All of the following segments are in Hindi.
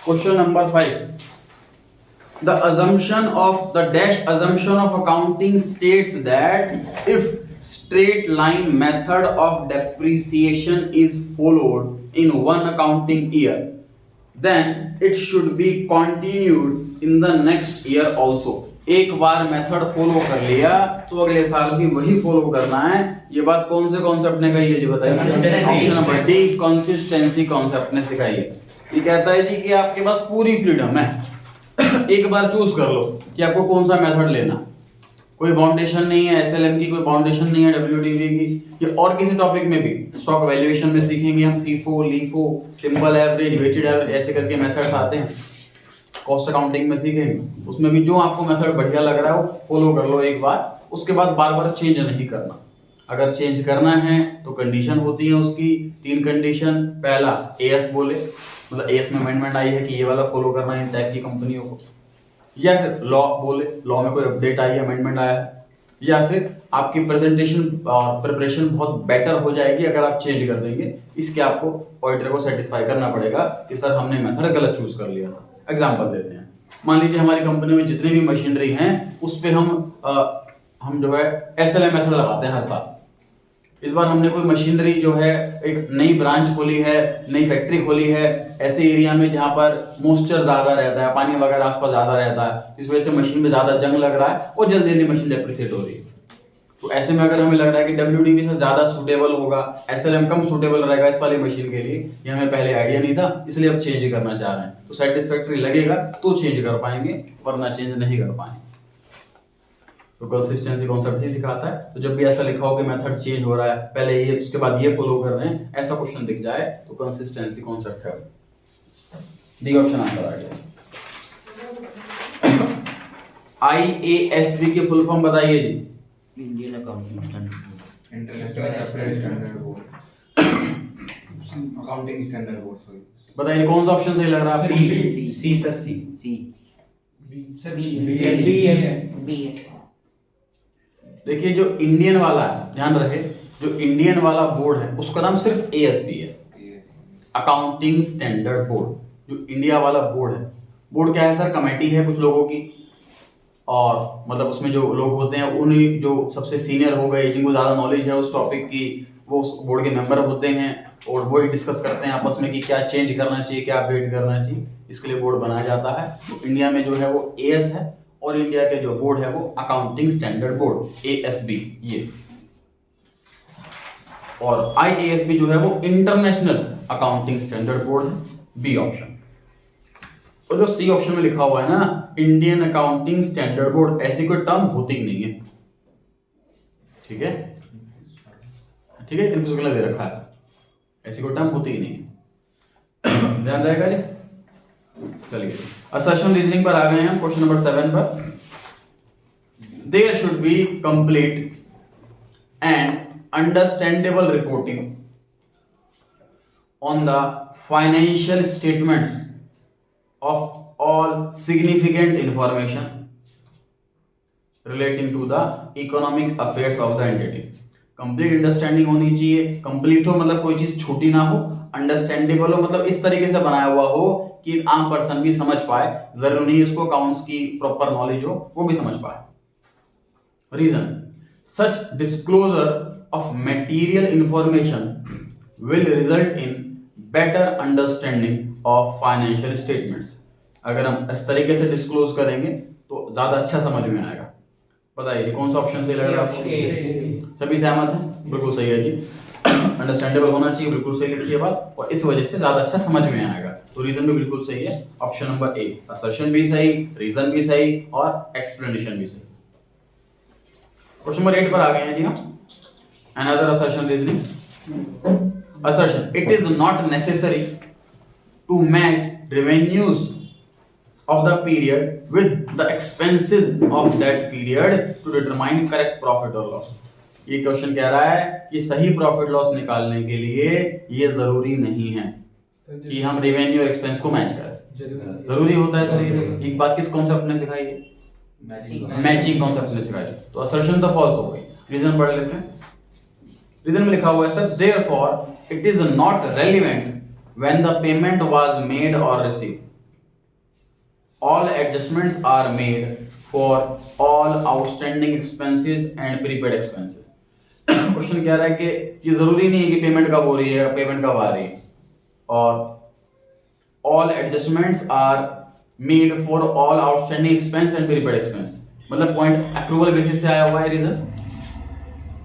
Question number 5. The assumption of the dash assumption of accounting states that if straight line method of depreciation is followed in one accounting year, then it should be continued in the next year also. एक बार मेथड फॉलो कर लिया तो अगले साल भी वही फॉलो करना है. ये बात कौन से कॉन्सेप्ट ने कही है जी बताइए. Option number D consistency concept ने सिखाई है. ये कहता है जी कि आपके पास पूरी फ्रीडम है, एक बार चूज कर लो कि आपको कौन सा मेथड लेना. कोई बाउंडेशन नहीं है एसएलएम की, कोई बाउंडेशन नहीं है डब्ल्यूडीवी की. ये और किसी टॉपिक में भी स्टॉक वैल्यूएशन में सीखेंगे हम FIFO, LIFO, simple average, weighted average, ऐसे करके मेथड्स आते हैं. कॉस्ट अकाउंटिंग में सीखेंगे, उसमें भी जो आपको मेथड बढ़िया लग रहा है वो फॉलो कर लो एक बार. उसके बाद बार बार चेंज नहीं करना. अगर चेंज करना है तो कंडीशन होती है उसकी 3 कंडीशन. पहला एएस बोले, मतलब एएस में अमेंडमेंट आई है कि ये वाला फॉलो करना है इन टाइप की कंपनियों को, या फिर लॉ बोले, लॉ में कोई अपडेट आई है, अमेंडमेंट आया है, या फिर आपकी प्रेजेंटेशन प्रिपरेशन बहुत बेटर हो जाएगी अगर आप चेंज कर देंगे. इसके आपको ऑडिटर को सेटिस्फाई करना पड़ेगा कि सर हमने मेथड गलत चूज कर लिया था. एग्जांपल देते हैं. मान लीजिए हमारी कंपनी में जितनी भी मशीनरी हैं उस पे हम जो है एसएलएम मेथड लगाते हैं हर साल. इस बार हमने कोई मशीनरी जो है एक नई ब्रांच खोली है, नई फैक्ट्री खोली है ऐसे एरिया में जहां पर मॉइस्चर ज्यादा रहता है, पानी वगैरह आसपास ज्यादा रहता है, इस वजह से मशीन में ज्यादा जंग लग रहा है और जल्दी जल्दी मशीन डेप्रिसिएट हो रही है. तो ऐसे में अगर हमें लग रहा है कि डब्ल्यूडीवी से ज्यादा सूटेबल होगा, एसएलएम कम सूटेबल रहेगा इस वाली मशीन के लिए, ये हमें पहले आइडिया नहीं था, इसलिए अब चेंज करना चाह रहे हैं, तो सेटिस्फैक्टरी लगेगा तो चेंज कर पाएंगे, वरना चेंज नहीं कर पाएंगे. तो कंसिस्टेंसी कॉन्सेप्ट ही सिखाता है. तो जब भी ऐसा लिखा हो कि मेथड चेंज हो रहा है, पहले ये उसके बाद ये फॉलो कर रहे हैं, ऐसा क्वेश्चन दिख जाए तो कंसिस्टेंसी कॉन्सेप्ट है. डी ऑप्शन आंसर आ गया. आईएएसबी की फुल फॉर्म बताइए जी. Indian accounting standard, international separate standard board, accounting standard board. Sorry बताइए कौन सा ऑप्शन सही लग रहा है आपको. C sir, C sir B है. देखिए जो इंडियन वाला है, ध्यान रहे, जो इंडियन वाला बोर्ड है उसका नाम सिर्फ एएसबी है, अकाउंटिंग स्टैंडर्ड बोर्ड. जो इंडिया वाला बोर्ड है, बोर्ड क्या है सर, कमेटी है कुछ लोगों की, और मतलब उसमें जो लोग होते हैं उन्हीं जो सबसे सीनियर हो गए, जिनको ज्यादा नॉलेज है उस टॉपिक की, वो उस बोर्ड के मेंबर होते हैं और वो ही डिस्कस करते हैं आपस में कि क्या चेंज करना चाहिए, क्या अपडेट करना चाहिए. इसके लिए बोर्ड बनाया जाता है. तो इंडिया में जो है वो एएस है और इंडिया के जो बोर्ड है वो अकाउंटिंग स्टैंडर्ड बोर्ड एएसबी ये, और आईएएसबी जो है वो इंटरनेशनल अकाउंटिंग स्टैंडर्ड बोर्ड है. B option. और जो सी ऑप्शन में लिखा हुआ है ना इंडियन अकाउंटिंग स्टैंडर्ड बोर्ड, ऐसी कोई टर्म होती ही नहीं है. ठीक है, ठीक है, कंफ्यूज दे रखा है, ऐसी कोई टर्म होती ही नहीं है. ध्यान रहेगा जी. चलिए असर्शन रीजनिंग पर आ गए हैं. क्वेश्चन नंबर 7 पर. There should be complete and understandable reporting on the financial statements of all significant information relating to the economic affairs of the entity. Complete understanding होनी चाहिए. कंप्लीट हो मतलब कोई चीज छोटी ना हो, अंडरस्टैंडेबल हो मतलब इस तरीके से बनाया हुआ हो कि आम पर्सन भी समझ पाए. जरूरी नहीं उसको अकाउंट्स की प्रॉपर नॉलेज हो, वो भी समझ पाए. Reason, such disclosure of material information will result in better understanding of financial statements. अगर हम इस तरीके से डिस्क्लोज करेंगे तो ज्यादा अच्छा समझ में आएगा. बताइए कौन सा ऑप्शन सही लग रहा है आपको. सभी सहमत हैं, बिल्कुल सही है जी. अंडरस्टैंडेबल होना चाहिए, बिल्कुल सही लिखी है बात, और इस वजह से ज्यादा अच्छा समझ में आएगा. तो रीजन भी बिल्कुल सही है. ऑप्शन नंबर ए, असर्शन भी सही, रीजन भी सही और एक्सप्लेनेशन भी सही. क्वेश्चन नंबर 8 पर आ गए हैं जी हम. Another assertion reasoning. Assertion, it is not necessary to match revenues of the period with the expenses of that period to determine correct profit or loss. ये क्वेश्चन कह रहा है कि सही प्रॉफिट लॉस निकालने के लिए ये जरूरी नहीं है कि हम रेवेन्यू और एक्सपेंस को मैच करें. जरूरी होता है सर. ये एक बात किस कॉन्सेप्ट ने सिखाई है, मैचिंग कॉन्सेप्ट ने सिखाई. तो असर्शन तो फॉल्स हो गई. रीजन पढ़ लेते हैं. रीजन में लिखा हुआ है sir, therefore it is not relevant when the payment was made or received. all adjustments are made for all outstanding expenses and prepaid expenses. Question कह रहा है कि ये जरूरी नहीं है कि पेमेंट कब हो रही है, पेमेंट कब आ रही है, और all adjustments are made for all outstanding expense and prepaid expense. मतलब पॉइंट अक्रूवल बेसिस से आया हुआ है रीजन.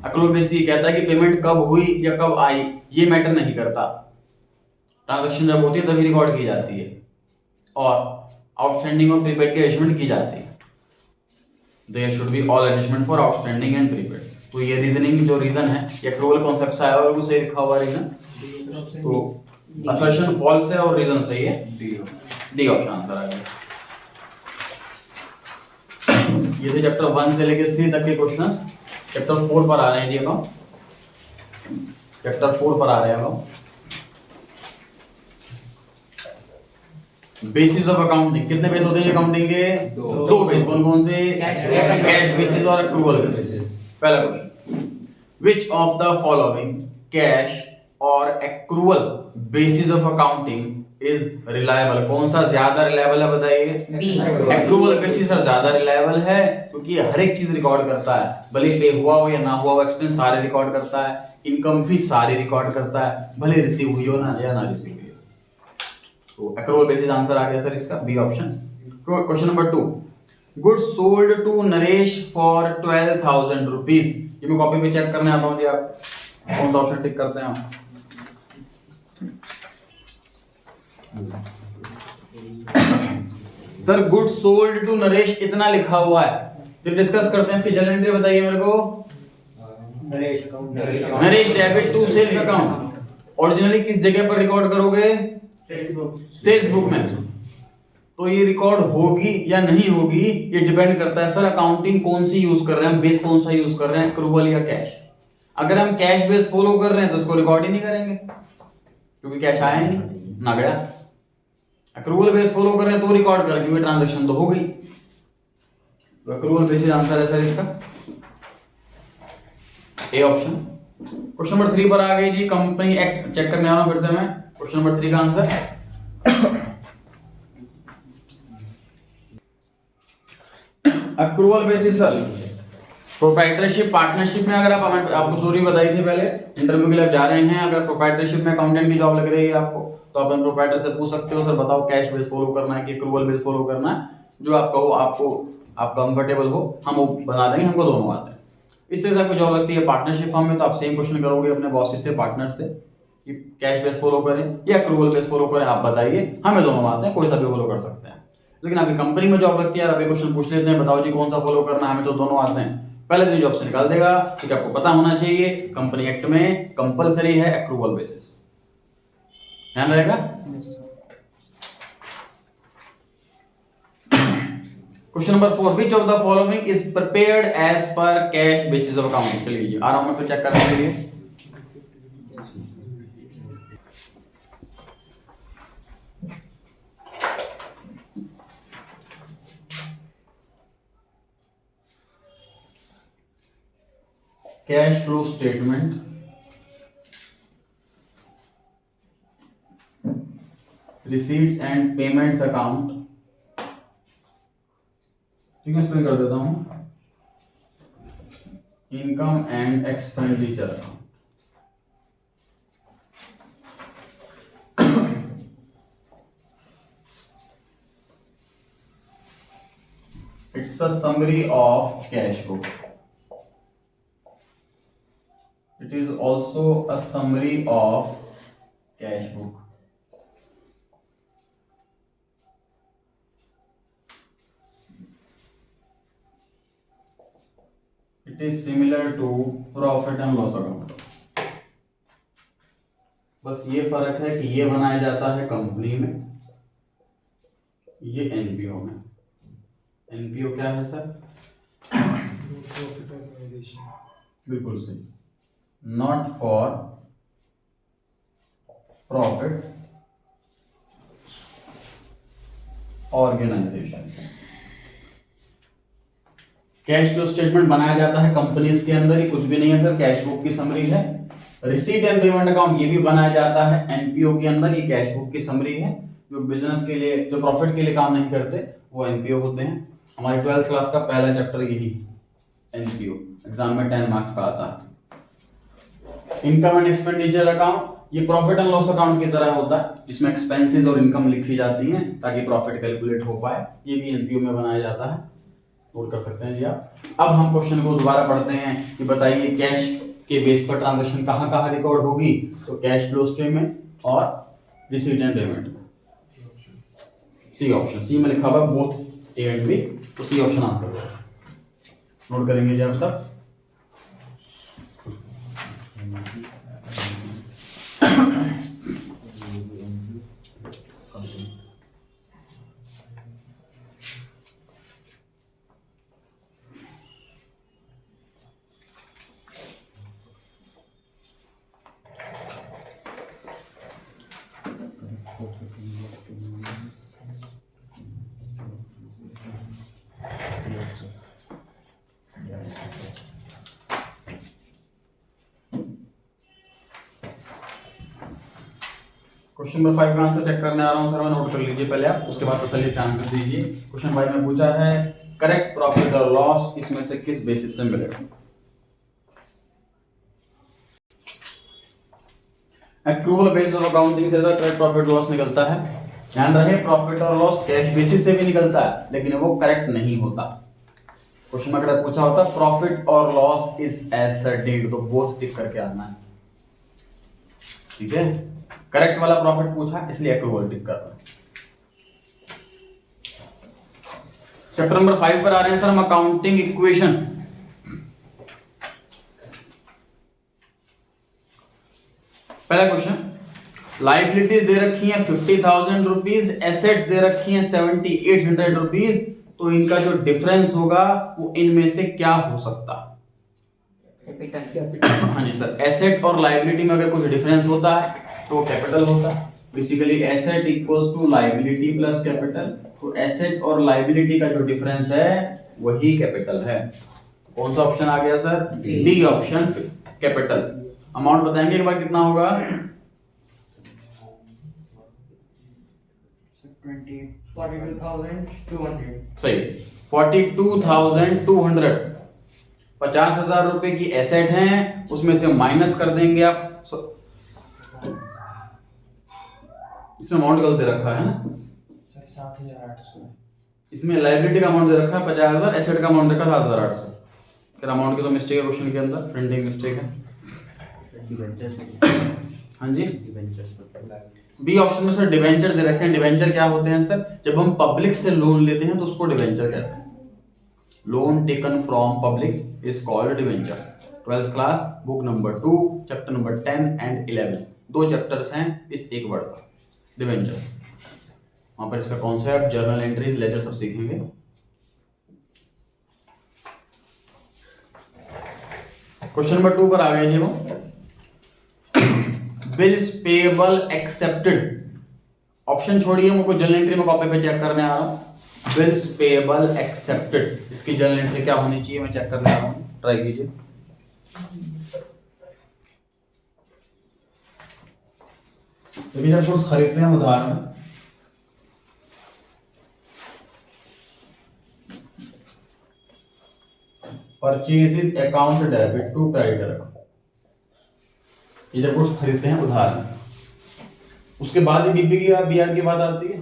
अक्रूवल बेसिस ये कहता है कि पेमेंट कब हुई या कब आई ये मैटर नहीं करता. ट्रांजैक्शन जब होती है तभी रिकॉर्ड की जाती है और आउटस्टैंडिंग और प्रीपेड की एडजस्टमेंट की जाती है. There should be all adjustment for outstanding and prepaid. तो ये रीजनिंग जो रीजन है ये अक्रूवल कॉन्सेप्ट से आया हुआ है, उसे लिखा हुआ रीजन. तो असर्शन फॉल्स है और रीजन सही है. डी ऑप्शन आंसर आ गया. ये थे चैप्टर 1 से लेकर 3 तक के क्वेश्चंस. चैप्टर 4 पर आ रहे हैं जी. अब चैप्टर 4 पर आ रहे हैं. अब बेसिस ऑफ अकाउंटिंग. कितने बेस होते हैं अकाउंटिंग के? दो बेस. कौन कौन से? कैश बेसिस और अक्रूवल बेसिस. पहला question, which of the following cash और accrual basis of accounting is reliable. कौन सा ज्यादा रिलायबल है बताइए? एक्रूवल बेसिस सर ज्यादा रिलायबल है क्योंकि हर एक चीज रिकॉर्ड करता है, भले पे हुआ हो या ना हुआ हो, एक्सपेंस सारे रिकॉर्ड करता है, इनकम भी सारी रिकॉर्ड करता है, भले रिसीव हुई हो ना या ना रिसीव हुई हो. तो एक्रूवल बेसिस आंसर आ गया सर इसका B option. Question number 2, goods sold to Naresh for 12,000 rupees. ये मैं कॉपी पे चेक करने आता हूँ जी. आप कौन सा ऑप्शन टिक करते हैं आप? Sir good sold to Naresh इतना लिखा हुआ है तो डिस्कस करते हैं. इसकी जनरल एंट्री बताइए मेरे को. Naresh debit to sales account. Originally किस जगह पर रिकॉर्ड करोगे? सेल्स बुक में. तो ये रिकॉर्ड होगी या नहीं होगी ये डिपेंड करता है सर अकाउंटिंग कौन सी यूज कर रहे हैं, बेस कौन सा यूज कर रहे हैं, अक्रूवल या कैश. अगर हम कैश बेस फॉलो कर रहे हैं तो उसको रिकॉर्ड ही नहीं करेंगे क्योंकि कैश आया ही नहीं ना गया. अक्रूवल बेस फॉलो कर रहे हैं तो रिकॉर्ड करें क्योंकि ट्रांजैक्शन तो हो गई. तो अक्रूवल बेसिस आंसर है सर इसका ए ऑप्शन. क्वेश्चन नंबर 3 पर आ गई जी. कंपनी एक्ट चेक करने आ रहा हूं फिर से मैं. क्वेश्चन नंबर 3 का answer accrual basis sir proprietorship partnership में. अगर आप आपको चोरी बताई थी पहले इंटरव्यू के लिए जा रहे हैं, अगर प्रोप्राइटरशिप में अकाउंटेंट की जॉब लग रही है आपको तो आप प्रोप्राइटर से पूछ सकते हो सर बताओ कैश बेस फॉलो करना है कि अक्रूवल बेस फॉलो करना है, जो आप कहो आपको आप कंफर्टेबल हो हम वो बना देंगे. हमको दोनों आते हैं. इस तरह से आपको जॉब लगती है पार्टनरशिप फॉर्म में तो आप सेम क्वेश्चन करोगे अपने बॉस से पार्टनर से कि कैश बेस फॉलो करें या अक्रूवल बेस फॉलो करें, आप बताइए. हमें दोनों आते हैं, कोई सा भी फॉलो कर सकते हैं. लेकिन आपकी कंपनी में जॉब लगती है अभी क्वेश्चन पूछ लेते हैं बताओ जी कौन सा फॉलो करना है, हमें तो दोनों आते हैं. पहले दिन जॉब से निकाल देगा क्योंकि आपको पता होना चाहिए कंपनी एक्ट में कंपलसरी है अक्रूवल बेसिस. ध्यान रहेगा. Question number 4, which of the following is prepared as per cash basis of accounting. चलिए जी आराम में फिर चेक करने के लिए. Cash flow statement, receipts and payments account. ठीक है एक्सप्लेन कर देता हूं. Income and expenditure account. It's a summary of cash book. It is also a summary of cash book. It is similar to profit and loss account. बस ये फर्क है कि ये बनाया जाता है कंपनी में, ये एनपीओ में. एनपीओ क्या है सर? बिल्कुल सही. Not for profit organization. Cash flow statement बनाया जाता है कंपनीज के अंदर ही, कुछ भी नहीं है सर, कैश बुक की समरी है. रिसीट एंड पेमेंट अकाउंट ये भी बनाया जाता है एनपीओ के अंदर, ये कैश बुक की समरी है. जो बिजनेस के लिए जो प्रॉफिट के लिए काम नहीं करते वो एनपीओ होते हैं। हमारी 12th क्लास का पहला चैप्टर यही एनपीओ, एग्जाम में 10 मार्क्स का आता है। इनकम एंड एक्सपेंडिचर अकाउंट, ये प्रॉफिट एंड लॉस अकाउंट की तरह होता है जिसमें एक्सपेंसेस और इनकम लिखी जाती हैं ताकि प्रॉफिट कैलकुलेट हो पाए। ये भी एनपीओ में बनाया जाता है, नोट कर सकते हैं जी आप। अब हम क्वेश्चन को दोबारा पढ़ते हैं कि बताइए कैश के बेस पर ट्रांजैक्शन कहाँ कहाँ रिकॉर्ड होगी। तो कैश फ्लो स्टेटमेंट और receipt and payment, C option. C में लिखा हुआ बोथ ए एंड बी, तो सी ऑप्शन आंसर होगा। नोट करेंगे जी आप सब। क्वेश्चन नंबर 5 का आंसर चेक करने आ रहा हूं सर, मैं नोट कर लीजिए पहले आप, उसके बाद तसल्ली से आंसर दीजिए। क्वेश्चन 5 में पूछा है करेक्ट प्रॉफिट और लॉस इसमें से किस बेसिस से मिलेगा। एक्रूवल बेसिस ऑफ अकाउंटिंग से सर करेक्ट प्रॉफिट लॉस निकलता है। ध्यान रहे प्रॉफिट और लॉस कैश बेसिस से भी निकलता है लेकिन वो करेक्ट नहीं होता। क्वेश्चन में अगर पूछा होता प्रॉफिट और लॉस इज एज सर्टेन, तो बोथ टिक करके आना है, ठीक है। करेक्ट वाला प्रॉफिट पूछा इसलिए एक्रूवल टिक कर रहा है। चैप्टर नंबर 5 पर आ रहे हैं सर हम, अकाउंटिंग इक्वेशन। पहला क्वेश्चन, लाइबिलिटीज दे रखी हैं 50,000 रुपीज, एसेट्स दे रखी हैं 7,800 रुपीज, तो इनका जो डिफरेंस होगा वो इनमें से क्या हो सकता है। हाँ जी सर, एसेट और लाइबिलिटी में अगर कुछ डिफरेंस होता है तो कैपिटल होता है। Basically asset equals to liability plus capital, तो एसेट और लाइबिलिटी का जो डिफरेंस है वही कैपिटल है। कौन सा ऑप्शन आ गया sir, D option capital. Amount बताएंगे एक बार कितना होगा। 42,200 सही, 42,200। 50,000 रुपए की एसेट है, उसमें से माइनस कर देंगे आप। इसमें अमाउंट गलत दे रखा है ना, 7,800। इसमें लाइबिलिटी का अमाउंट दे रखा है 50,000, एसेट का अमाउंट रखा 7,800। फिर अमाउंट की तो मिस्टेक है क्वेश्चन के अंदर, प्रिंटिंग मिस्टेक है। हाँ जी, बी ऑप्शन में सर डिवेंचर दे रखे हैं। डिवेंचर क्या होते हैं सर, जब हम पब्लिक से लोन लेते हैं तो उसको डिवेंचर कहते हैं। Loan taken from public is called debentures. 12th class book number 2 chapter number 10 and 11, 2 chapters हैं इस एक वर्ड पर, डिवेंचर्स। वहां पर इसका कॉन्सेप्ट, जर्नल एंट्रीज, लेजर सब सीखेंगे। क्वेश्चन नंबर 2 पर आ गए जी वो, बिल्स पेएबल एक्सेप्टेड। ऑप्शन छोड़िए, मुझको जर्नल एंट्री में कॉपी पे चेक करने आ रहा हूं। बिल्स पेएबल एक्सेप्टेड, इसकी जर्नल एंट्री क्या होनी चाहिए मैं चेक करने आ रहा हूं, ट्राई कीजिए। जब कुछ खरीदते हैं उधार में, purchases account debit to creditor account. ये जब कुछ खरीदते हैं उधार में, उसके बाद ही बीपी की और बीआर की बात आती है।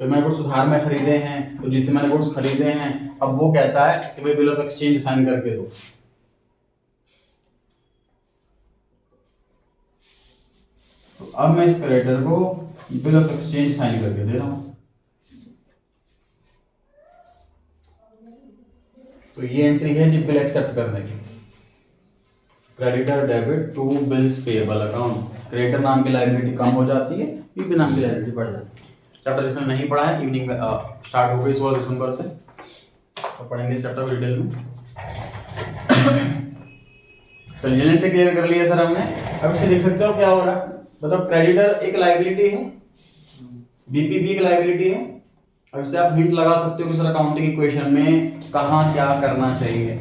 तो मैंने कुछ उधार में खरीदे हैं, तो जिससे मैंने कुछ खरीदे हैं, अब वो कहता है कि भाई बिल ऑफ एक्सचेंज साइन करके दो। तो अब मैं इस क्रेडिटर को बिल ऑफ एक्सचेंज साइन करके दे रहा हूं। तो ये एंट्री है जी बिल एक्सेप्ट करने की। Creditor debit to bills payable account. Creditor नाम की लायबिलिटी कम हो जाती है, बीपी नाम की लायबिलिटी बढ़ जाती है। चैप्टर जिसने नहीं पढ़ा है, इवनिंग में स्टार्ट हो गई 16 दिसंबर से, तो पढ़ेंगे चैप्टर डिटेल में। तो एंट्री क्लियर कर लिया सर हमने। अब इसे देख सकते हो क्या हो रहा है, मतलब क्रेडिटर एक लायबिलिटी है, बीपी भी एक लायबिलिटी है। अब इससे आप हिंट लगा सकते हो कि सर अकाउंटिंग इक्वेशन में कहाँ क्या करना चाहिए।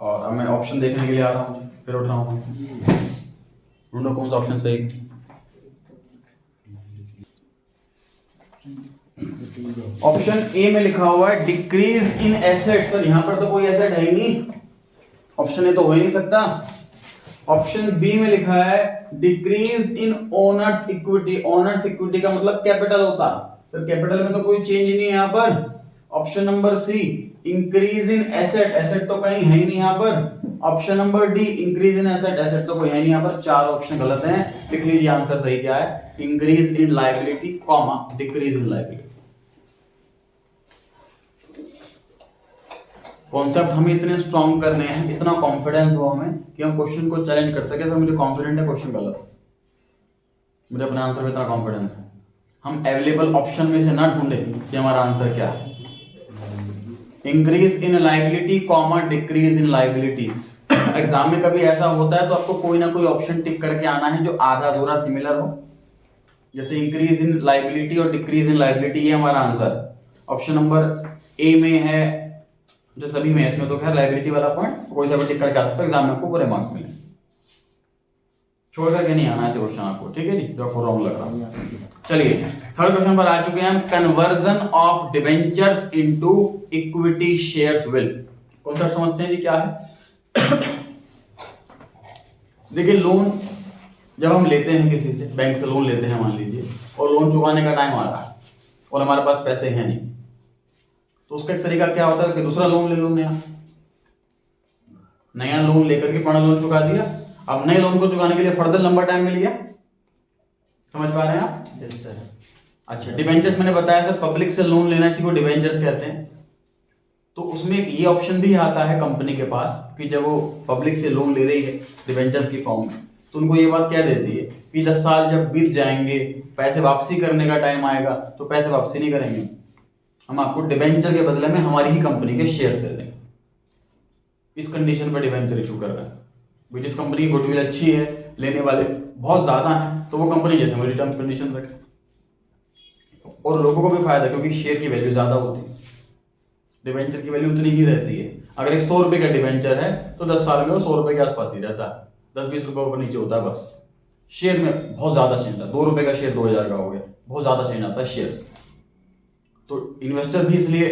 और अब मैं ऑप्शन देखने के लिए आ रहा हूँ, फिर उठ रहा हूँ, ढूंढो कौन सा ऑप्शन सही। ऑप्शन ए में लिखा हुआ है डिक्रीज इन एसेट। सर यहाँ पर तो कोई एसेट है ही नहीं, ऑप्शन ए तो हो ही नहीं सकता। ऑप्शन बी में लिखा है decrease in owners equity. Owners equity का मतलब कैपिटल होता है सर, कैपिटल में तो कोई चेंज नहीं है यहाँ पर। Option number C increase in asset. Asset तो कहीं है ही नहीं यहाँ पर। Option number D increase in asset. Asset तो कोई है नहीं यहाँ पर। चार ऑप्शन गलत हैं। लिख लीजिए आंसर सही क्या है, increase in liability comma decrease in liability. Concept हमें इतने स्ट्रॉन्ग करने हैं, इतना कॉन्फिडेंस हो हमें कि हम क्वेश्चन को चैलेंज कर सके। सर मुझे कॉन्फिडेंट है क्वेश्चन गलत है, मुझे अपने आंसर में इतना कॉन्फिडेंस है। हम अवेलेबल ऑप्शन में से ना ढूंढे कि हमारा आंसर क्या है। Increase in liability comma decrease in liability. Exam में कभी ऐसा होता है तो आपको कोई ना कोई ऑप्शन टिक करके आना है जो आधा अधूरा सिमिलर हो, जैसे इंक्रीज इन लायबिलिटी और डिक्रीज इन लायबिलिटी, ये हमारा आंसर। ऑप्शन नंबर ए में है, जो सभी में है, इसमें तो खैर लायबिलिटी वाला पॉइंट कोई सा भी टिक करके आ सकता है, एग्जाम में आपको पूरे मार्क्स मिले। छोड़ करके नहीं आना ऐसे क्वेश्चन आपको, ठीक है जी, जो आपको रॉन्ग लग रहा है। चलिए थर्ड क्वेश्चन पर आ चुके हैं हम। Conversion of debentures into equity shares will. Concept समझते हैं जी क्या है। देखिए लोन जब हम लेते हैं किसी से, बैंक से लोन लेते हैं मान लीजिए, और लोन चुकाने का टाइम आ रहा है और हमारे पास पैसे हैं नहीं, तो उसका एक तरीका क्या होता है कि दूसरा लोन ले लो, नया लोन लेकर के पुराना लोन चुका दिया। अब नए लोन को चुकाने के लिए फर्दर लंबा टाइम मिल गया। समझ पा रहे हैं आप? Yes sir. अच्छा, डिबेंचर्स मैंने बताया सर, पब्लिक से लोन लेना इसी को डिबेंचर्स कहते हैं। तो उसमें एक ये ऑप्शन भी आता है कंपनी के पास कि जब वो पब्लिक से लोन ले रही है डिबेंचर्स की फॉर्म में, तो उनको ये बात कह देती है कि 10 साल जब बीत जाएंगे, पैसे वापसी करने का टाइम आएगा, तो पैसे वापसी नहीं करेंगे, हम आपको डिबेंचर के बदले में हमारी ही कंपनी के शेयर दे देंगे। इस कंडीशन पर डिबेंचर इशू कर रहे हैं। जिस कंपनी की गुडविल अच्छी है, लेने वाले बहुत ज्यादा हैं, तो वो कंपनी जैसे मेरी टर्म्स कंडीशन रखे, और लोगों को भी फायदा, क्योंकि शेयर की वैल्यू ज्यादा होती है, डिबेंचर की वैल्यू उतनी ही रहती है। अगर एक 100 रुपए का डिबेंचर है तो 10 साल में वो 100 रुपए के आसपास ही रहता है, 10-20 रुपए ऊपर नीचे होता है बस। शेयर में बहुत ज्यादा चेंज आता है, 2 रुपए का शेयर 2000 का हो गया, बहुत ज्यादा चेंज आता है शेयर। तो इन्वेस्टर भी इसलिए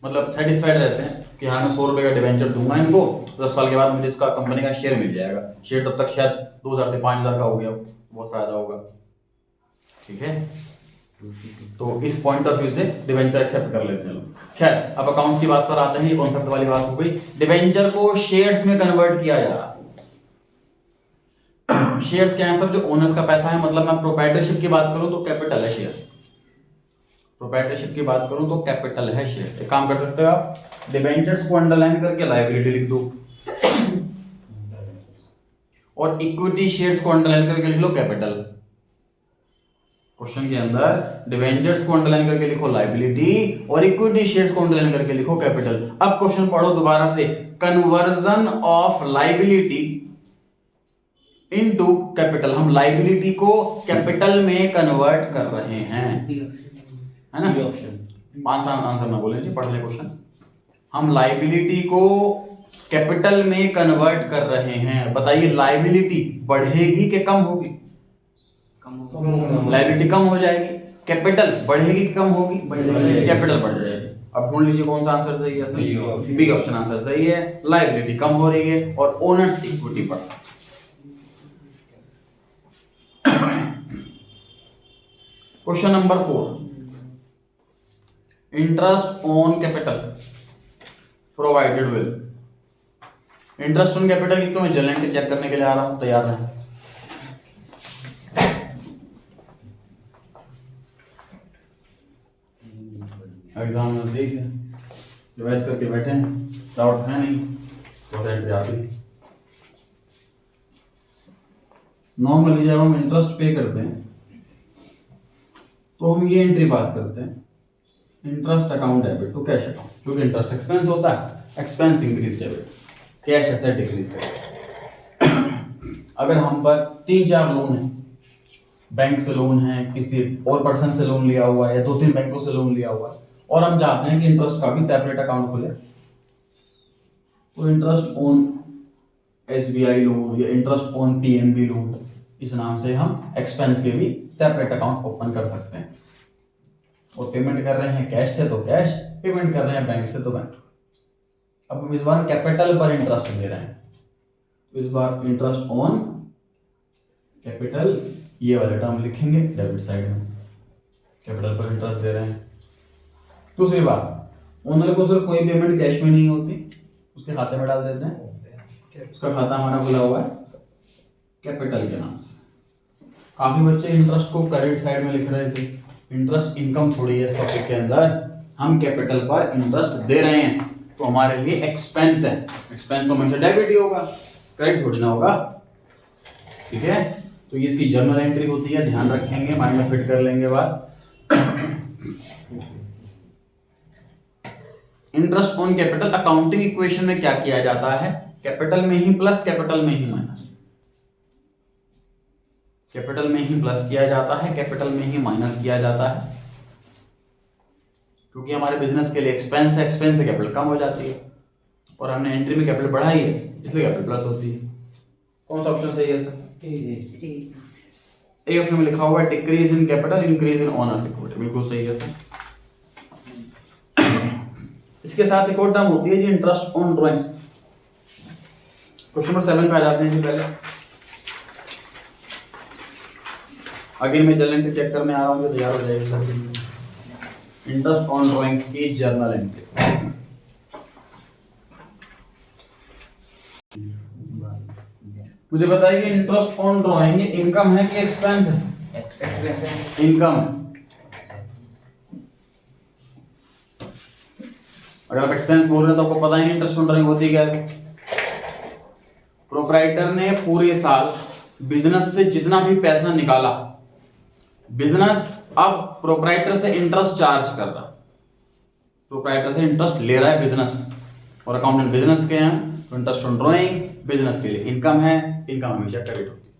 मतलब सेटिस्फाइड रहते हैं कि हाँ मैं 100 रुपए का डिबेंचर दूंगा इनको, 10 साल के बाद मुझे इसका कंपनी का शेयर मिल जाएगा। शेयर तब तक शायद 2000 से 5000 का हो गया, बहुत फायदा होगा। ठीक है, तो इस पॉइंट ऑफ व्यू से डिबेंचर एक्सेप्ट कर लेते हैं लोग। खैर अब अकाउंट्स की बात पर आते हैं, ये कॉन्सेप्ट वाली बात हो गई। डिबेंचर को शेयर्स में कन्वर्ट किया जा रहा है। शेयर्स क्या है सर? जो ओनर्स का पैसा है, मतलब मैं प्रोप्राइटरशिप की बात करूं तो कैपिटल है शेयर, प्रोप्राइटरशिप की बात करूं तो कैपिटल है शेयर। एक काम कर सकते हो आप, डिबेंचर्स को अंडरलाइन करके लायबिलिटी लिख दो, और इक्विटी शेयर्स को अंडरलाइन करके लिख लो कैपिटल। क्वेश्चन के अंदर डिबेंचर्स को अंडरलाइन करके लिखो लायबिलिटी, और इक्विटी शेयर्स को अंडरलाइन करके लिखो कैपिटल। अब क्वेश्चन पढ़ो दोबारा से, conversion of liability into capital. हम लायबिलिटी को कैपिटल में कन्वर्ट कर रहे हैं, है ना? ऑप्शन आंसर ना बोले जी, पढ़ ले क्वेश्चन। हम लायबिलिटी को कैपिटल में कन्वर्ट कर रहे हैं। बताइए लायबिलिटी बढ़ेगी कि कम होगी? लायबिलिटी कम हो जाएगी। कैपिटल बढ़ेगी कि कम होगी? कैपिटल बढ़ जाएगी। अब ढूंढ लीजिए कौन सा आंसर सही है। बी ऑप्शन आंसर सही है। लायबिलिटी कम हो रही है और ओनर्स इक्विटी बढ़ रही है। Question number 4, interest on capital provided will. Interest on capital की तो मैं जनरल चेक करने के लिए आ रहा हूं, तैयार है? एग्जाम नजदीक है, रिवाइज करके बैठे हैं, डाउट है नहीं, बहुत एंट्री आती है। नॉर्मली जब हम इंटरेस्ट पे करते हैं तो हम ये एंट्री पास करते हैं, interest account debit to cash account, क्योंकि इंटरेस्ट एक्सपेंस होता है, expense increase debit, cash asset decrease debit. अगर हम पर 3-4 लोन है, बैंक से लोन है, किसी और पर्सन से लोन लिया हुआ है, या 2-3 बैंकों से लोन लिया हुआ है, और हम चाहते हैं कि इंटरेस्ट का भी सेपरेट अकाउंट खुले, तो इंटरेस्ट ऑन SBI लोन या इंटरेस्ट ऑन PNB लोन, इस नाम से हम एक्सपेंस के भी सेपरेट अकाउंट ओपन कर सकते हैं। और पेमेंट कर रहे हैं कैश से तो कैश, पेमेंट कर रहे हैं बैंक से तो बैंक। अब हम इस बार कैपिटल पर इंटरेस्ट दे रहे हैं, इस बार इंटरेस्ट ऑन कैपिटल, ये वाले टर्म लिखेंगे डेबिट साइड में, कैपिटल पर इंटरेस्ट दे रहे हैं। दूसरी बात, ओनर को सर कोई पेमेंट कैश में नहीं होती, उसके खाते में डाल देते हैं, उसका खाता हमारा खुला हुआ है कैपिटल के नाम से। काफी बच्चे इंटरेस्ट को क्रेडिट साइड में लिख रहे थे, इंटरेस्ट इनकम थोड़ी है इस टॉपिक के अंदर, हम कैपिटल पर इंटरेस्ट दे रहे हैं तो हमारे लिए एक्सपेंस है, एक्सपेंस तो हमेशा डेबिट ही होगा, क्रेडिट थोड़ी ना होगा, ठीक है। तो ये इसकी जर्नल एंट्री होती है, ध्यान रखेंगे, माइंड में फिट कर लेंगे बात। Interest on capital accounting equation में क्या किया जाता है, कैपिटल में ही प्लस, कैपिटल में ही माइनस, कैपिटल में ही प्लस किया जाता है, कैपिटल में ही माइनस किया जाता है, क्योंकि हमारे बिजनेस के लिए एक्सपेंस है, एक्सपेंस से कैपिटल कम हो जाती है और हमने एंट्री में कैपिटल बढ़ाई है इसलिए कैपिटल प्लस होती है। कौन सा ऑप्शन सही है सर? ए ऑप्शन में लिखा हुआ है decrease in capital increase in owners equity, बिल्कुल सही है सर। इसके साथ एक और टर्म होती है जी interest on drawings. Question number 7 पे आ जाते हैं जी पहले। अगेन मैं जर्नल एंट्री चेक करने आ रहा हूँ, तैयार हो जाएगी सर। इंटरेस्ट ऑन ड्राइंग्स की जर्नल एंट्री। मुझे बताइए इंटरेस्ट ऑन ड्राइंग इनकम है कि एक्सपेंस है? इनकम। अगर आप एक्सपेंस बोल रहे हैं तो आपको पता ही नहीं इंटरेस्ट ऑन ड्राइंग होती क्या है। प्रोप्राइटर ने पूरे साल बिजनेस से जितना भी पैसा निकाला, बिजनेस अब प्रोप्राइटर से इंटरेस्ट चार्ज कर रहा, प्रोप्राइटर से इंटरेस्ट ले रहा है बिजनेस, और अकाउंटेंट बिजनेस के हैं तो इंटरेस्ट ऑन ड्राइंग बिजनेस के लिए इनकम है, इनकम हमेशा क्रेडिट होती है।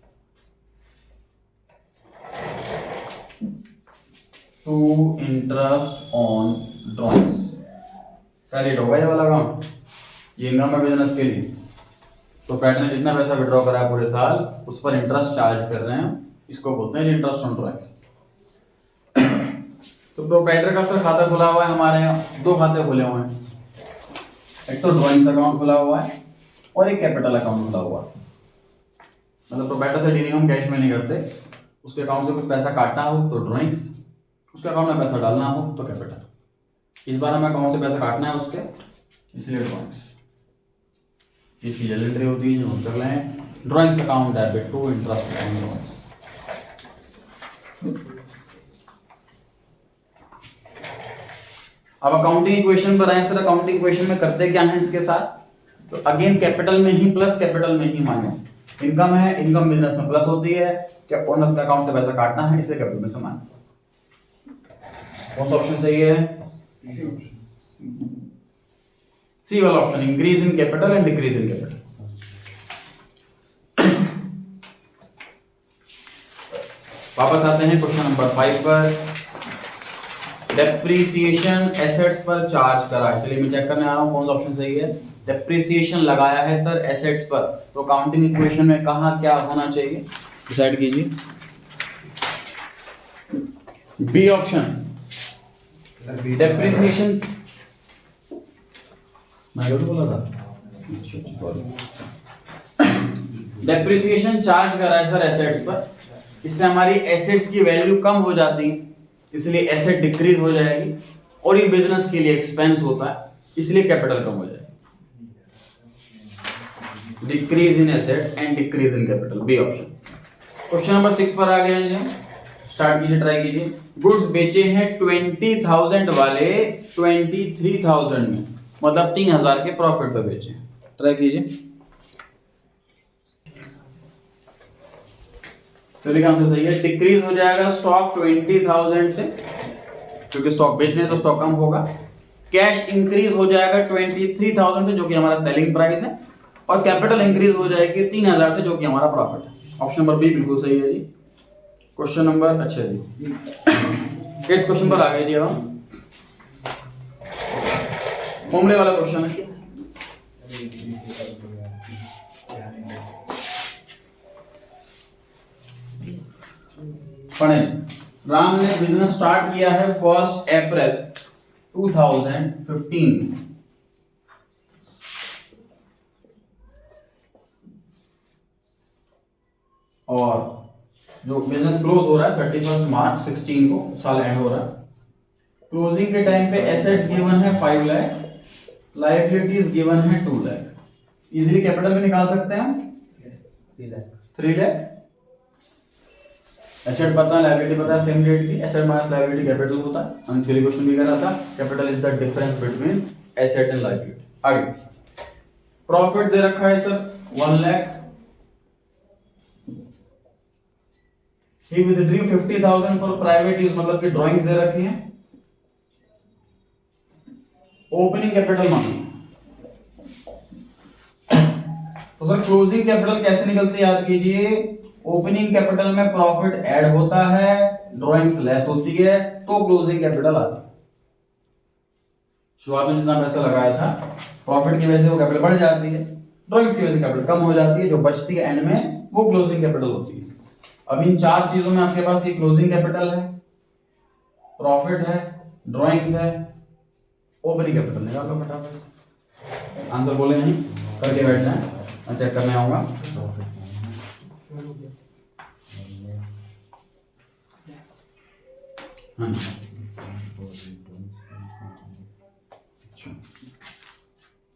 To interest on drawings credit होगा ये वाला अकाउंट, ये इनकम है बिजनेस के लिए। तो पैटर्न ने जितना पैसा विड्रॉ करा है पूरे साल उस पर इंटरेस्ट चार्ज कर रहे हैं, इसको बोलते हैं इंटरेस्ट ऑन ड्राइंग्स। तो प्रोप्राइटर का सर खाता खुला हुआ है, हमारे यहाँ दो खाते खुले हुए हैं, एक तो ड्राइंग्स अकाउंट खुला हुआ है और एक कैपिटल अकाउंट खुला हुआ है। मतलब प्रोप्राइटर से डीलिंग हम कैश में नहीं करते, उसके अकाउंट से कुछ पैसा काटना हो तो ड्राइंग्स, उसके अकाउंट में पैसा डालना हो तो कैपिटल। इस बार हमें अकाउंट से पैसा काटना है उसके, इसलिए ड्राइंग्स। इसकी जर्नल एंट्री होती है जो हम कर लें, drawings account debit to interest on drawings. अब अकाउंटिंग इक्वेशन पर आए सर, अकाउंटिंग इक्वेशन में करते क्या है इसके साथ, तो अगेन कैपिटल में ही प्लस, कैपिटल में ही माइनस। इनकम है, इनकम बिजनेस में प्लस होती है, क्या ओनर्स के अकाउंट से पैसा काटना है इसलिए कैपिटल में से माइनस। कौन सा ऑप्शन सही है? सी वाला option, increase in capital and decrease in capital. वापस आते हैं क्वेश्चन नंबर 5 पर। डेप्रिसिएशन एसेट्स पर चार्ज करा है, चलिए मैं चेक करने आ रहा हूं कौन सा ऑप्शन सही है। डेप्रिसिएशन लगाया है सर एसेट्स पर, तो अकाउंटिंग इक्वेशन में कहां क्या होना चाहिए डिसाइड कीजिए। बी ऑप्शन, डेप्रिसिएशन मैं तो बोला था, डेप्रिसिएशन चार्ज करा है सर एसेट्स पर, इससे हमारी एसेट्स की वैल्यू कम हो जाती है, इसलिए एसेट डिक्रीज हो जाएगी, और ये बिजनेस के लिए एक्सपेंस होता है इसलिए कैपिटल कम हो जाएगी। Decrease in asset and decrease in capital, B option. Question number 6 पर आ गए हैं जी, स्टार्ट कीजिए, ट्राई कीजिए। गुड्स बेचे हैं 20,000 वाले 23,000 में, मतलब 3,000 के प्रॉफिट पे बेचे, ट्राई कीजिए। चलिए आंसर सही है, डिक्रीज हो जाएगा स्टॉक 20,000 से, क्योंकि स्टॉक बेचने हैं तो स्टॉक कम होगा। कैश इंक्रीज हो जाएगा 23,000 से जो कि हमारा सेलिंग प्राइस है, और कैपिटल इंक्रीज हो जाएगी 3,000 से जो कि हमारा प्रॉफिट है। ऑप्शन नंबर बी बिल्कुल सही है जी। क्वेश्चन नंबर, अच्छा जी 8th क्वेश्चन पर आ गए जी। हम फॉर्मूले वाला क्वेश्चन है, पढ़ें। राम ने बिजनेस स्टार्ट किया है 1 अप्रैल 2015। और जो बिजनेस क्लोज हो रहा है 31 मार्च 16 को, साल एंड हो रहा है। क्लोजिंग के टाइम पे एसेट्स गिवन है 5 लाख, लायबिलिटीज गिवन है 2 लाख। इजीली कैपिटल में निकाल सकते हैं हम 3 लाख। एसेट पता है, लायबिलिटी पता है, सेम रेट की। एसेट माइनस लायबिलिटी कैपिटल होता है। हम थ्योरी क्वेश्चन भी कर रहा था, capital is the difference between asset and liability. आगे प्रॉफिट दे रखा है sir 1 lakh. He withdrew 50,000 for private use, मतलब कि ड्राइंग्स दे रखी हैं। ओपनिंग कैपिटल मांगी। तो सर क्लोजिंग कैपिटल कैसे निकलती है याद कीजिए। ओपनिंग कैपिटल में प्रॉफिट ऐड होता है, ड्राइंग्स लेस होती है, तो क्लोजिंग कैपिटल आती है। शुरुआत में जितना पैसा लगाया था, प्रॉफिट की वजह से वो कैपिटल बढ़ जाती है, ड्राइंग्स की वजह से कैपिटल कम हो जाती है। जो बचती है एंड में वो क्लोजिंग कैपिटल होती है। अब इन 4 चीजों में आपके पास ये क्लोजिंग कैपिटल है, प्रॉफिट है, ड्राइंग्स है, ओपनिंग कैपिटल। निकालो फटाफट। आंसर बोले नहीं, करके बैठना है, मैं चेक करने आऊंगा। हाँ जी,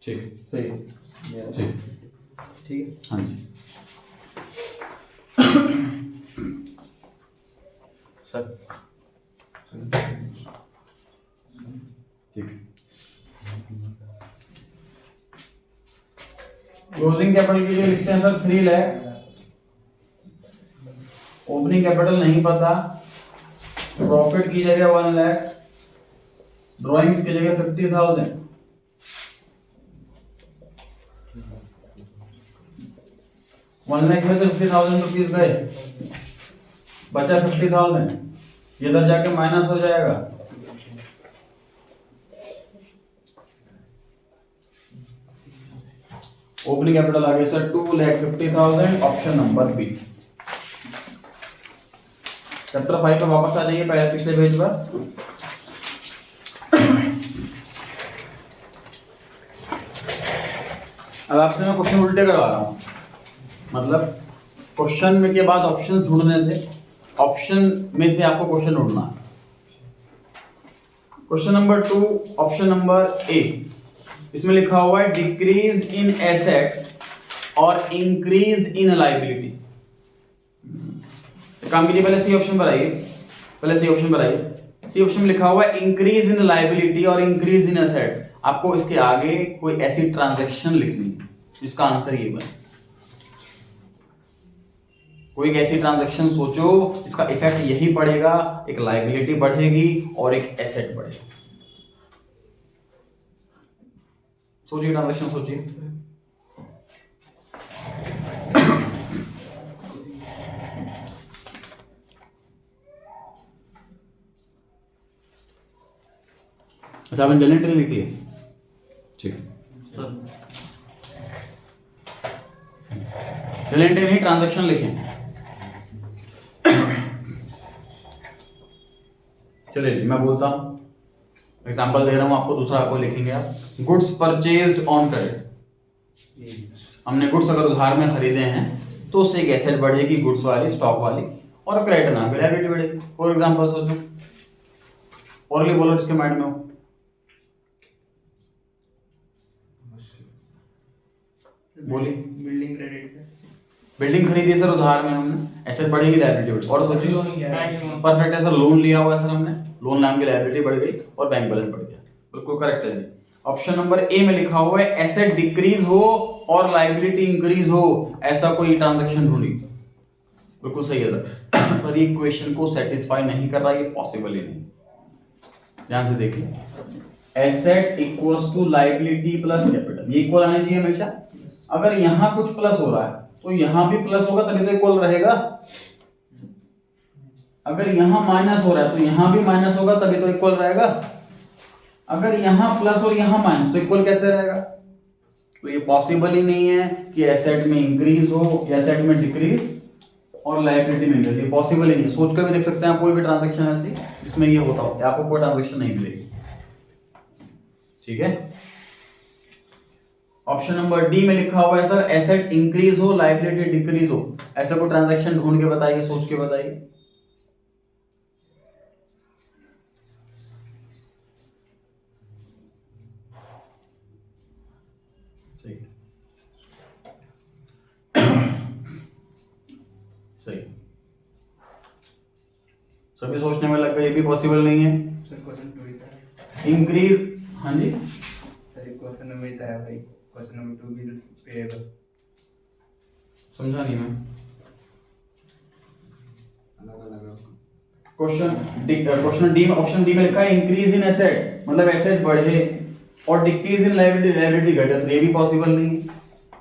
ठीक, सही, ठीक, ठीक है। हाँ जी। सर ठीक। क्लोजिंग कैपिटल के लिए लिखते हैं सर 3 लाख। ओपनिंग कैपिटल नहीं पता, प्रॉफिट की जगह 1 लाख, ड्राइंग्स की जगह 50,000। वन लाख में से 50,000 रुपीज गए, बचा 50,000। ये इधर जाके माइनस हो जाएगा। ओपनिंग कैपिटल आ गया sir 2,50,000, option number B. Chapter 5 पे वापस आ जाइए, पहले पिछले पेज पर। अब आपसे मैं क्वेश्चन उल्टे करवा रहा हूं, मतलब क्वेश्चन में के बाद ऑप्शंस ढूंढने थे, ऑप्शन में से आपको क्वेश्चन ढूंढना है। Question number 2, option number A, इसमें लिखा हुआ है डिक्रीज इन एसेट और इंक्रीज इन लायबिलिटी। काम कीजिए, पहले सी ऑप्शन पर आइए, पहले सी ऑप्शन पर आइए। सी ऑप्शन में लिखा हुआ है इंक्रीज इन लायबिलिटी और इंक्रीज इन एसेट। आपको इसके आगे कोई ऐसी ट्रांजैक्शन लिखनी है जिसका आंसर ये बने। कोई एक ऐसी ट्रांजैक्शन सोचो इसका इफेक्ट यही पड़ेगा, एक लायबिलिटी बढ़ेगी और एक एसेट बढ़ेगा। सोचिए ट्रांजैक्शन, सोचिए। अच्छा, आपने जनरल एंट्री लिखी है, ठीक है। जनरल एंट्री नहीं, ट्रांजैक्शन लिखें। चलिए जी, मैं बोलता हूं, एग्जांपल दे रहा हूं आपको, दूसरा आपको लिखेंगे आप। Goods purchased on credit. हमने गुड्स अगर उधार में खरीदे हैं तो उससे एक एसेट बढ़ेगी, गुड्स वाली, स्टॉक वाली, और क्रेडिट ना लायबिलिटी बढ़ेगी। फॉर एग्जांपल सोचो, और बोलो जिसके माइंड में हो। बोलिए। बिल्डिंग क्रेडिट पे, बिल्डिंग खरीदी है सर उधार में हमने, एसेट बढ़ेगी, लायबिलिटी बढ़ेगी। और सोचिए, लोन लिया है। परफेक्ट है सर, लोन लिया हुआ है सर हमने, लोन नाम की लायबिलिटी बढ़ गई और बैंक बैलेंस बढ़ गया। बिल्कुल करेक्ट है जी। ऑप्शन नंबर ए में लिखा हुआ है एसेट डिक्रीज हो और लायबिलिटी इंक्रीज हो, ऐसा कोई ट्रांजैक्शन ढूंढी। बिल्कुल सही है सर, पर ये इक्वेशन को सेटिस्फाई नहीं कर रहा, ये पॉसिबल ही नहीं। ध्यान से देखिए, asset equals to liability plus capital, ये इक्वल आना चाहिए हमेशा। अगर यहां कुछ प्लस हो रहा है तो यहां भी प्लस होगा, तभी तो इक्वल रहेगा। अगर यहां माइनस हो रहा है तो यहां भी माइनस होगा, तभी तो इक्वल रहेगा। अगर यहां प्लस और यहां माइनस, तो इक्वल कैसे रहेगा? तो ये पॉसिबल ही नहीं है कि एसेट में इंक्रीज हो या एसेट में डिक्रीज और लायबिलिटी में इंक्रीज, ये पॉसिबल ही नहीं है। सोच कर भी देख सकते हैं आप कोई भी ट्रांजैक्शन ऐसी जिसमें ये होता हो, आपको कोई ट्रांजैक्शन नहीं मिलेगी। ठीक है, ऑप्शन नंबर डी में लिखा हुआ है सर एसेट इंक्रीज हो लायबिलिटी डिक्रीज हो, ऐसा कोई ट्रांजैक्शन ढूंढ के बताइए, सोच के बताइए। सही सही, सभी सोचने में लग गए, ये भी पॉसिबल नहीं है। सर क्वेश्चन 2 ही था। इंक्रीज, हाँ जी सर एक क्वेश्चन नंबर ही था भाई, क्वेश्चन नंबर 2 बिल्स पेएबल। समझा नहीं मैं। अलग-अलग क्वेश्चन डी में, ऑप्शन डी में लिखा है इंक्रीज इन एसेट, मतलब एसेट बढ़े, और डिक्रीज इन लायबिलिटी, लायबिलिटी घटे, तो ये भी पॉसिबल नहीं है।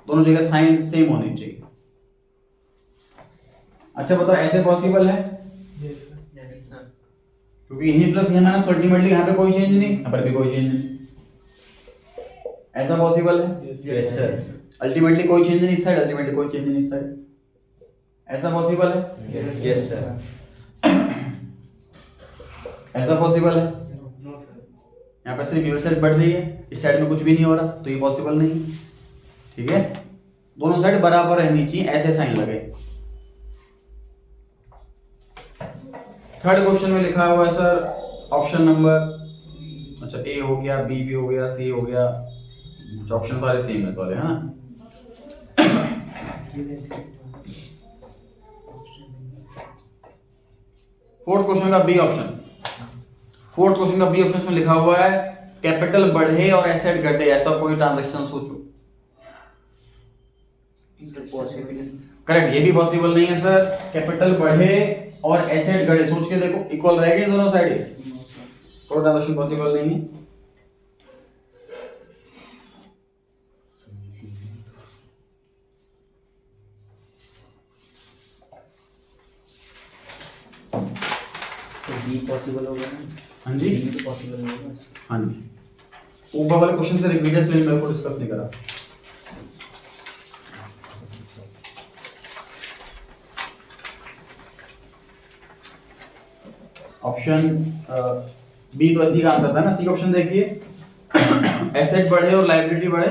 दोनों जगह साइन सेम होनी चाहिए। अच्छा बताओ ऐसे पॉसिबल है? Yes sir. क्योंकि यही प्लस यहाँ माइनस, अल्टीमेटली यहाँ पे कोई चेंज नहीं, यहाँ पर भी कोई चेंज नहीं। ऐसा पॉसिबल है? Yes sir. अल्टीमेटली कोई चेंज नहीं इस साइड, अल्टीमेटली कोई चेंज नहीं इस साइड, ऐसा पॉसिबल है? Yes sir. ऐसा पॉसिबल है? No sir. यहाँ पे सिर्फ ये साइड बढ़ रही है, इस साइड में कुछ भी नहीं हो रहा, तो ये पॉसिबल नहीं। ठीक है, दोनों साइड बराबर रहनी चाहिए, ऐसे साइन लगे। थर्ड क्वेश्चन में लिखा हुआ है सर ऑप्शन नंबर, अच्छा ए हो गया, बी भी हो गया, सी हो गया, ऑप्शन सारे सेम है सारे, है ना। फोर्थ क्वेश्चन का बी ऑप्शन, फोर्थ क्वेश्चन का बी ऑप्शन में लिखा हुआ है कैपिटल बढ़े और एसेट घटे, ऐसा कोई ट्रांजैक्शन सोचो। करेक्ट, ये भी पॉसिबल नहीं है सर। कैपिटल बढ़े और एसेट घटे, सोच के देखो इक्वल रहेगी दोनों साइड, तो ट्रांजैक्शन पॉसिबल नहीं है। तो बी पॉसिबल होगा ना? हाँ जी, बी तो पॉसिबल होगा। हाँ जी, ऊपर वाले क्वेश्चन से रिपीटेड से मेरे को डिस्कस नहीं करा। ऑप्शन बी तो इसी का आंसर था ना, सी ऑप्शन देखिए, एसेट बढ़े और लायबिलिटी बढ़े,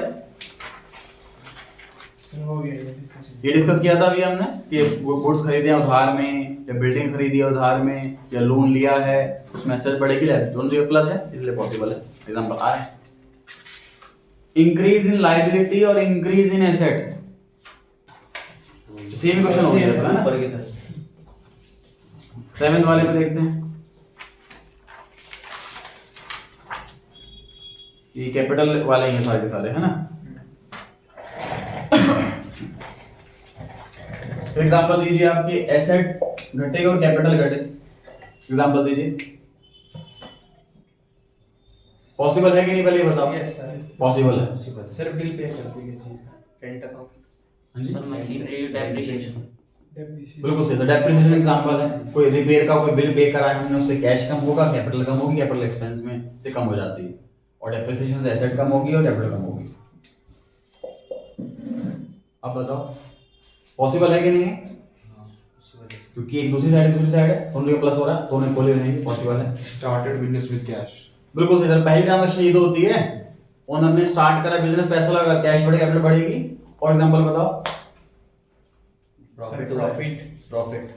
हो गया ये डिस्कशन। ये डिस्कस किया था अभी हमने कि गुड्स खरीदे हैं उधार में, या बिल्डिंग खरीदी है उधार में, या लोन लिया है, उसमें एसेट बढ़ेगी, लायबिलिटी दोनों जगह प्लस है, इसलिए पॉसिबल है। एग्जांपल आ रहे हैं, इंक्रीज इन लायबिलिटी और increase in asset, same question हो गया था ना। ऊपर की तरफ। सेवेंथ वाले पे देखते हैं, ये कैपिटल वाले ही हैं सारे के सारे, है ना। एग्जांपल दीजिए आपके एसेट घटेगा और कैपिटल घटे, एग्जांपल दीजिए। पॉसिबल है कि नहीं, पहले ये बताओ। Yes sir. पॉसिबल है। सर बिल पे करते हैं किस चीज का? Rent account. हाँ जी? Sir machinery depreciation. बिल्कुल सही, डेप्रिसिएशन एग्जांपल है, कोई रिपेयर का कोई बिल पे करा है हमने, उससे कैश कम होगा, कैपिटल कम होगी, कैपिटल एक्सपेंस में से कम हो जाती है, और डेप्रिसिएशन से एसेट कम होगी और कैपिटल कम होगी। अब बताओ पॉसिबल है कि नहीं है? क्योंकि एक दूसरी साइड है, दोनों का प्लस हो रहा है, दोनों इक्वली रहेंगे, पॉसिबल है। started business with cash. बिल्कुल सही सर, पहली ट्रांजैक्शन ये तो होती है, ओनर ने स्टार्ट करा बिजनेस, पैसा लगा, कैश बढ़ेगा, कैपिटल बढ़ेगी। और एग्जांपल बताओ, प्रॉफिट प्रॉफिट।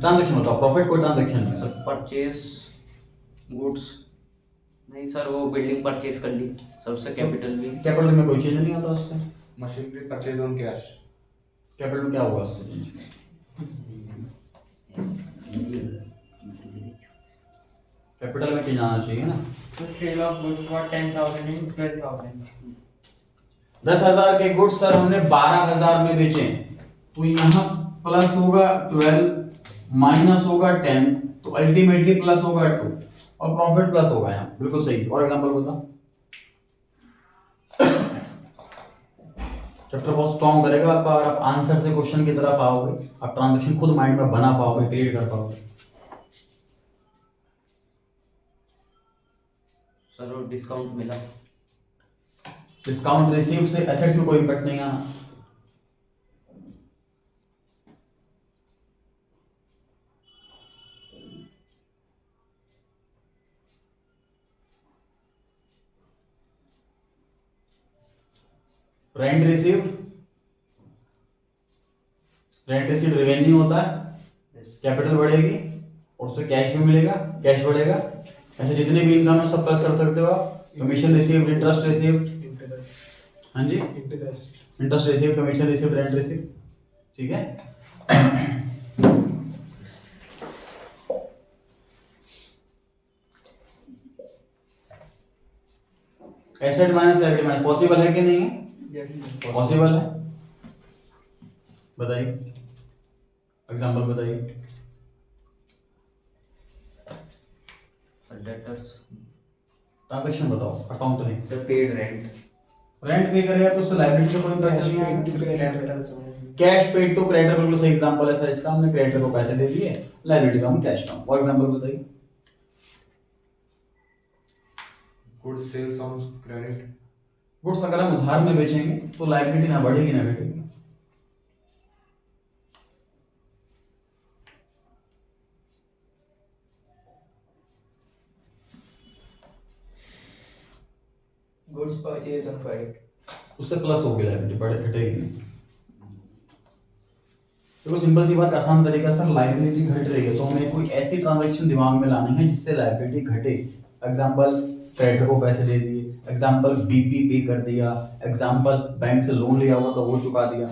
ट्रांजैक्शन बताओ, प्रॉफिट कोई ट्रांजैक्शन है सर परचेस गुड्स, नहीं सर वो बिल्डिंग परचेस कर ली सर, उससे कैपिटल भी। कैपिटल में कोई चेंज नहीं आता उससे, Machinery purchased on cash. Capital में क्या होगा उससे चेंज? कैपिटल में चेंज आना चाहिए ना। सेल ऑफ गुड्स फॉर 10,000 इन 12,000। 10,000 के गुड्स सर हमने 12,000 में बेचे, तो यहाँ प्लस होगा 12 माइनस होगा 10, तो अल्टीमेटली प्लस होगा 2, और प्रॉफिट प्लस होगा यहाँ। बिल्कुल सही। और एग्जांपल बताओ। चैप्टर बहुत स्ट्रॉन्ग करेगा आपका, और आप आंसर से क्वेश्चन की तरफ आओगे, आप ट्रांजैक्शन खुद माइंड में बना पाओगे, क्रिएट कर पाओगे। सर वो डिस्काउंट मिला। डिस्काउंट रिसीव से एसेट्स में कोई इम्पैक्ट नहीं आना। रेंट रिसीव्ड रेवेन्यू होता है, कैपिटल बढ़ेगी और उससे कैश भी मिलेगा, कैश बढ़ेगा। ऐसे जितने भी इनकम है सब प्लस कर सकते हो आप। कमीशन रिसीव्ड, इंटरेस्ट रिसीव्ड, हाँ जी, interest received, commission received, rent received, ठीक है। Asset minus liability minus possible है कि नहीं है? पॉसिबल है, बताइए, एग्जांपल बताइए। डेटर्स ट्रांजैक्शन बताओ, अकाउंट नहीं। The paid rent. Rent pay करेगा तो उससे लायबिलिटी का कोई इम्पैक्ट नहीं आएगा। कैश पेड टू क्रेडिटर बिल्कुल सही एग्जांपल है सर इसका। हमने क्रेडिटर को पैसे दे दिए, लायबिलिटी का हम कैश का। और एग्जांपल बताइए। Goods sales on credit. Goods अगर हम उधार में बेचेंगे तो लायबिलिटी ना बढ़ेगी ना घटेगी। Goods purchased on credit. उससे प्लस होगी लायबिलिटी, बढ़े घटेगी नहीं। देखो सिंपल सी बात, आसान तरीका सर, लायबिलिटी घट रही है तो हमें कोई ऐसी ट्रांजैक्शन दिमाग में लानी है जिससे लायबिलिटी घटे। एग्जांपल क्रेडिटर को पैसे दे दिए, एग्जांपल बीपी पे कर दिया, एग्जांपल बैंक से लोन लिया हुआ तो वो चुका दिया।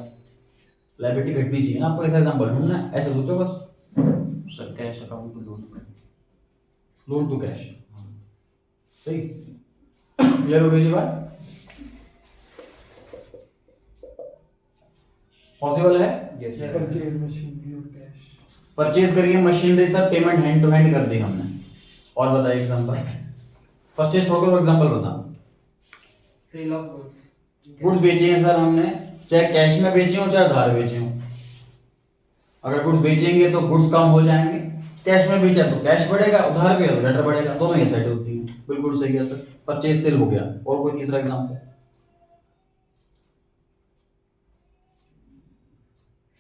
लायबिलिटी घटनी चाहिए ना, आपको ऐसा एग्जांपल ढूंढना है, ऐसे सोचो बस। Sir cash account to loan. Loan to cash, सही, क्लियर हो गई जी बात? पॉसिबल है? Yes, sir. परचेज करिए machinery sir, payment hand to hand कर दी हमने। और बताइए एग्जांपल, परचेज छोड़कर एग्जांपल बता। Sale of goods. गुड्स बेचे हैं सर हमने, चाहे कैश में बेचे हो चाहे उधार बेचे हो। अगर गुड्स बेचेंगे तो गुड्स कम हो जाएंगे, कैश में बेचा तो कैश बढ़ेगा, उधार भी है तो डेटर बढ़ेगा, दोनों ही साइड होती है। बिल्कुल सही है सर, परचेज सेल हो गया। और कोई तीसरा example?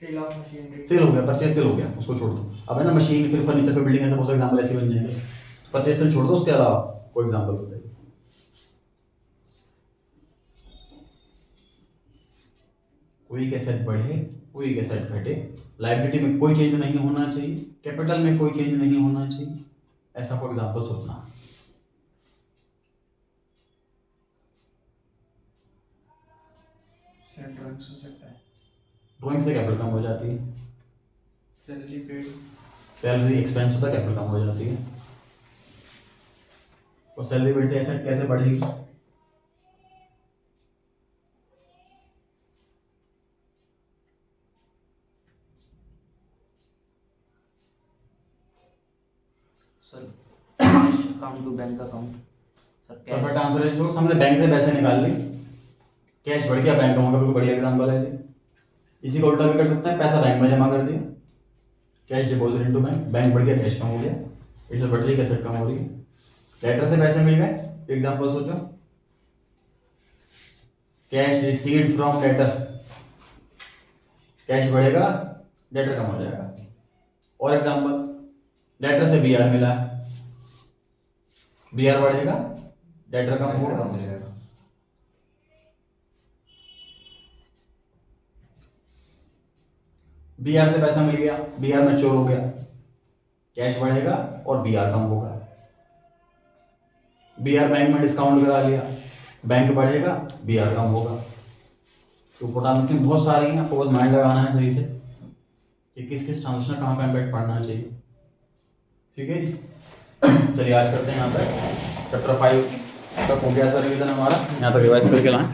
Sale of machinery. Sale हो गया, परचेज सेल हो गया, उसको छोड़ दो। अब है ना मशीन, फिर फर्नीचर, फिर बिल्डिंग, ऐसे बहुत सारे एग्जांपल ऐसे बन जाएंगे। परचेज सेल छोड़ दो, उसके अलावा कोई एग्जांपल बताइए। कोई एक एसेट बढ़े, कोई एक एसेट घटे, लायबिलिटी में कोई चेंज नहीं होना चाहिए, कैपिटल में कोई चेंज नहीं होना चाहिए, ऐसा कोई एग्जांपल सोचना। ड्राइंग्स हो सकता है। ड्राइंग से कैपिटल कम हो जाती है, सैलरी पेड। सैलरी एक्सपेंस होता है, कैपिटल कम हो जाती है। और सैलरी पेड से एसेट कैसे बढ़ेगी? Sir cash account to bank account. Sir perfect cash answer है जो हमने बैंक से पैसे निकाल लिए, कैश बढ़ गया, बैंक अमाउंट का बिल्कुल बढ़िया एग्जांपल है जी। इसी को उल्टा भी कर सकते हैं, पैसा बैंक में जमा कर दिया, cash deposit into bank, bank बढ़ गया, कैश कम हो गया, इससे बढ़ रही है, कैसेट कम हो रही है। डेटर से पैसे मिल गए, एग्जांपल सोचो, cash received from debtor, cash बढ़ेगा, डेटर कम हो जाएगा। और एग्जांपल, डेटर से बीआर मिला, बीआर बढ़ेगा, डेटर कम होगा। बीआर से पैसा मिल गया, बीआर मैच्योर हो गया, कैश बढ़ेगा और बीआर कम होगा। बीआर बैंक में डिस्काउंट करा लिया, बैंक बढ़ेगा, बीआर कम होगा। तो ट्रांजेक्शन बहुत सारे हैं, आपको बस माइंड लगाना है सही से कि किस किस ट्रांजेक्शन कहाँ का इम्पैक्ट पड़ना चाहिए। ठीक है जी, चलिए आज करते हैं यहाँ तक। चैप्टर 5 तक हो गया सर रिवीजन हमारा, यहाँ तक रिवाइज करके लाएं।